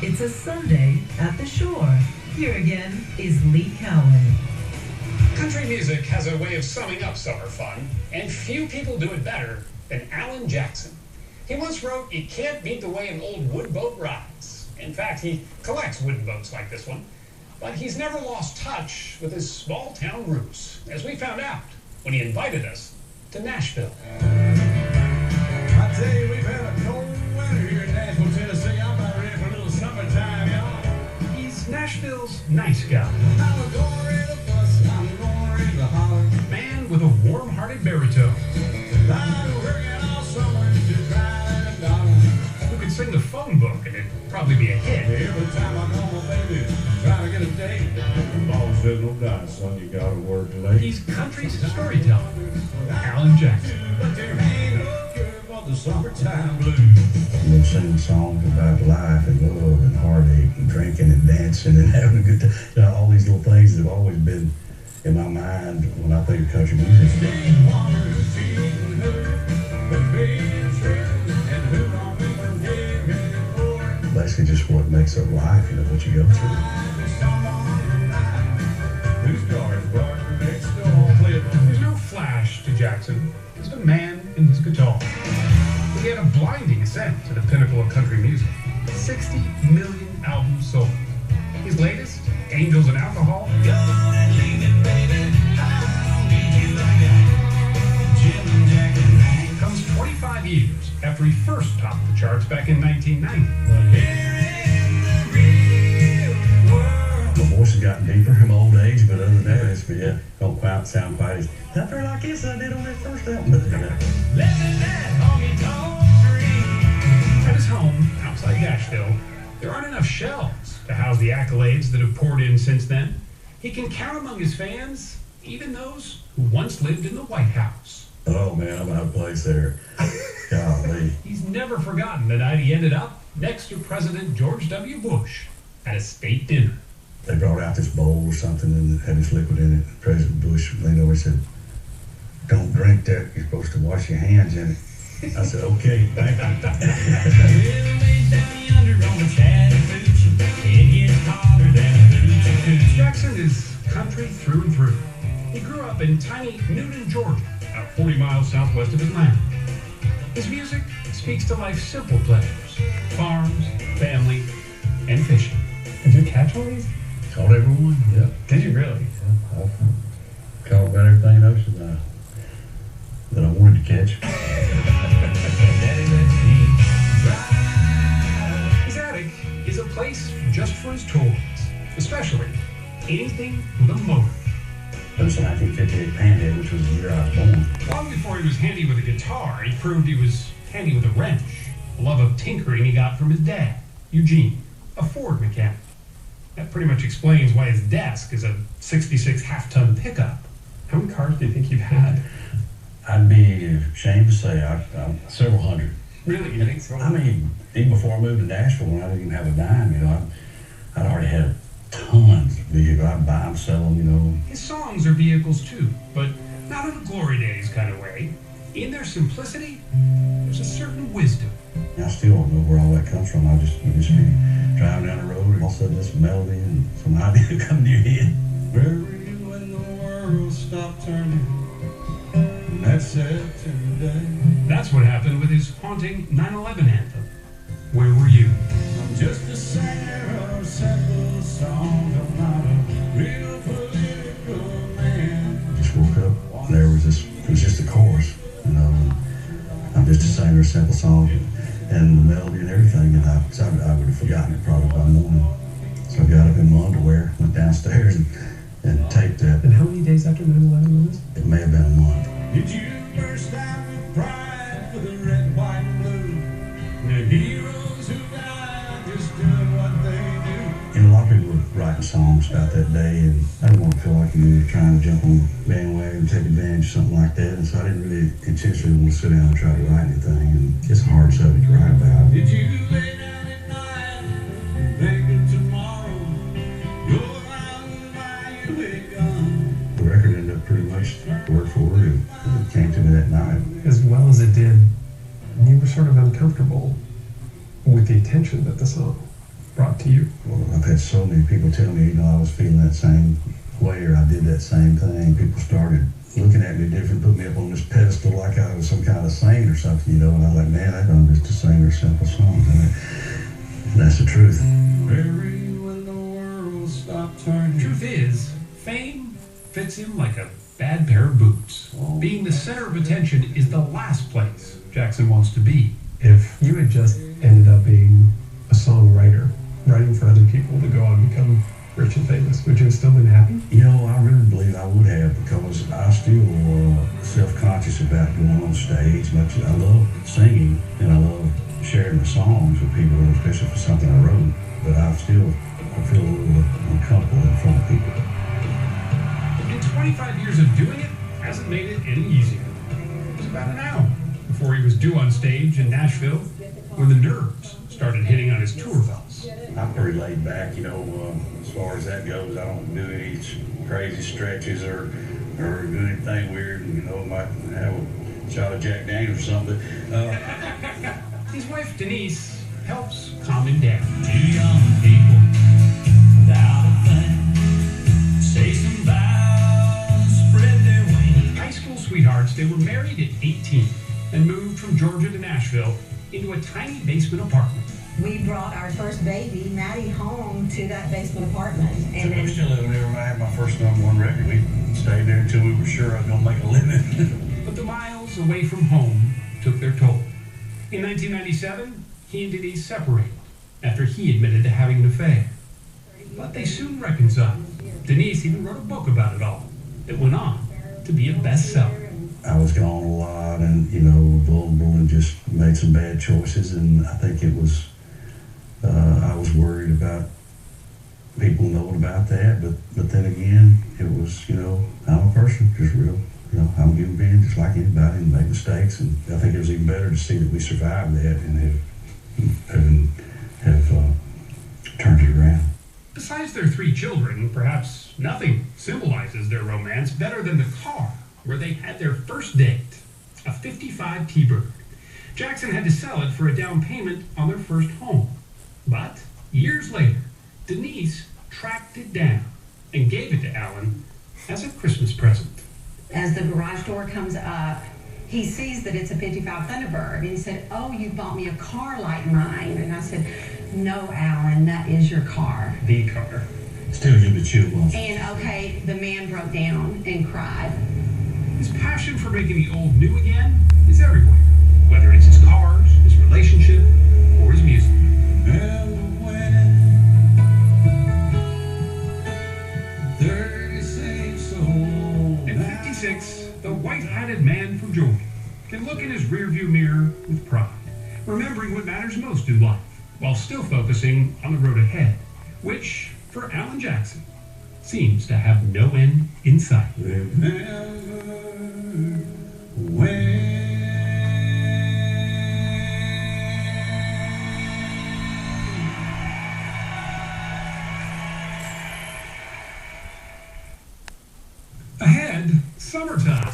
It's a Sunday at the shore. Here again is Lee Cowan. Country music has a way of summing up summer fun, and few people do it better than Alan Jackson. He once wrote, "You can't beat the way an old wood boat rides." In fact, he collects wooden boats like this one, but he's never lost touch with his small town roots, as we found out when he invited us to Nashville. I tell you, we've had a cold winter here in Nashville, Tennessee. I'm about ready for a little summertime, y'all. He's Nashville's nice guy. I'm gonna rent a bus, I'm gonna rent a holler. Man with a warm-hearted baritone. I've been working all summer to try that dollar. Who could sing the phone book and it'd probably be a hit. Every time I call my baby, trying to get a date. The boss said, "No doubt, son, you gotta work late." He's country's storyteller, Alan Jackson. But there ain't no cure for the summertime blues. We'll sing songs about life and love and heartache and drinking and dancing and having a good time. You know, all these little things that have always been in my mind when I think of country music. Basically just what makes up life, you know, what you go through. There's no flash to Jackson, just a man and his guitar. He had a blinding ascent to the pinnacle of country music. 60 million albums sold. His latest, Angels and Alcohol, comes 25 years after he first topped the charts back in 1990. My voice has gotten deeper in my old age, but other than that, it's don't quite sound quite as tougher like this I did on that first album. But, At his home, outside Nashville, there aren't enough shelves to house the accolades that have poured in since then. He can count among his fans even those who once lived in the White House. oh man, I'm out of place there. Golly. He's never forgotten the night he ended up next to President George W. Bush at a state dinner. They brought out this bowl or something and had this liquid in it. President Bush leaned over and said, "Don't drink that. You're supposed to wash your hands in it." I said, "Okay, thank you." Jackson is country through and through. He grew up in tiny Newton, Georgia, about 40 miles southwest of Atlanta. His music speaks to life's simple pleasures: farms, family, and fishing. Did you catch all these? Caught everyone, yeah. Did you really? I caught about everything in ocean that I wanted to catch. His attic is a place just for his toys, especially anything with a motor. It was a 1958 Panhead, which was the year I was born. Long before he was handy with a guitar, he proved he was handy with a wrench. A love of tinkering he got from his dad, Eugene, a Ford mechanic. That pretty much explains why his desk is a 66 half-ton pickup. How many cars do you think you've had? I'd be ashamed to say several hundred. Really? You think so? I mean, even before I moved to Nashville, when I didn't even have a dime, you know, I'd already had tons of vehicles. I'd buy them, sell them, you know. His songs are vehicles too, but not in a glory days kind of way. In their simplicity, there's a certain wisdom. I still don't know where all that comes from. You just be driving down the road and all of a sudden this melody and some idea come to your head. Where were you when the world stopped turning? And that September day. That's what happened with his haunting 9/11 anthem. Where were you? I'm just a singer of simple songs. I'm not a real political man. I just woke up and it was just a chorus, you know. I'm just a singer of simple songs and the melody and everything, and I would have forgotten it probably by morning. So I got up in my underwear, went downstairs and taped that. And how many days after 9/11 was this? It may have been a month. Did you burst out with pride for the red, white, and blue? The heroes who died just doing what they do. You know, a lot of people were writing songs about that day, and I didn't want to feel like you were trying to jump on the bandwagon and take advantage of something like that, and so I didn't really intentionally want to sit down and try to write anything, and it's a hard subject to write about. Did you lay down at night and think of tomorrow? Your eyes by your big gun. The record ended up pretty much word for word. It came to me that night. As well as it did, you were sort of uncomfortable with the attention that the song brought to you? Well, I've had so many people tell me, I was feeling that same way, or I did that same thing. People started looking at me different, put me up on this pedestal like I was some kind of saint or something, and I was like, man, I'm just a singer of simple songs. And that's the truth. Buried when the world stopped turning. Truth is, fame fits him like a bad pair of boots. Being the center of attention is the last place Jackson wants to be. If you had just ended up being a songwriter, writing for other people to go on and become rich and famous, would you have still been happy? I really believe I would have, because I still self-conscious about going on stage. Much as I love singing and I love sharing the songs with people, especially for something I wrote, but I feel a little uncomfortable in front of people. And 25 years of doing it hasn't made it any easier. It was about an hour before he was due on stage in Nashville when the nerves started hitting on his tour bells. I'm pretty laid back, as far as that goes. I don't do any crazy stretches or do anything weird. Might have a shot of Jack Daniels or something. His wife Denise helps calm him down. Two young people without a thing, say some vows, spread their wings. High school sweethearts, they were married at 18 and moved from Georgia to Nashville into a tiny basement apartment. We brought our first baby, Maddie, home to that basement apartment. And We still living there when I had my first #1 record. We stayed there until we were sure I was going to make a living. But the miles away from home took their toll. In 1997, he and Denise separated after he admitted to having an affair. But they soon reconciled. Denise even wrote a book about it all. It went on to be a bestseller. I was gone a lot and, vulnerable and just made some bad choices. And I think it was, I was worried about people knowing about that. But then again, it was, I'm a person, just real. I'm a human being just like anybody and make mistakes. And I think it was even better to see that we survived that and have turned it around. Besides their 3 children, perhaps nothing symbolizes their romance better than the car where they had their first date, a 55 T-Bird. Jackson had to sell it for a down payment on their first home. But years later, Denise tracked it down and gave it to Alan as a Christmas present. as the garage door comes up, he sees that it's a 55 Thunderbird. And he said, "Oh, you bought me a car like mine." And I said, "No, Alan, that is your car." The car. Still give the chill bumps. And okay, the man broke down and cried. His passion for making the old new again is everywhere, whether it's his cars, his relationship, or his music. And when 36 so At 56, the white-hatted man from Georgia can look in his rearview mirror with pride, remembering what matters most in life, while still focusing on the road ahead, which, for Alan Jackson, seems to have no end in sight. remember when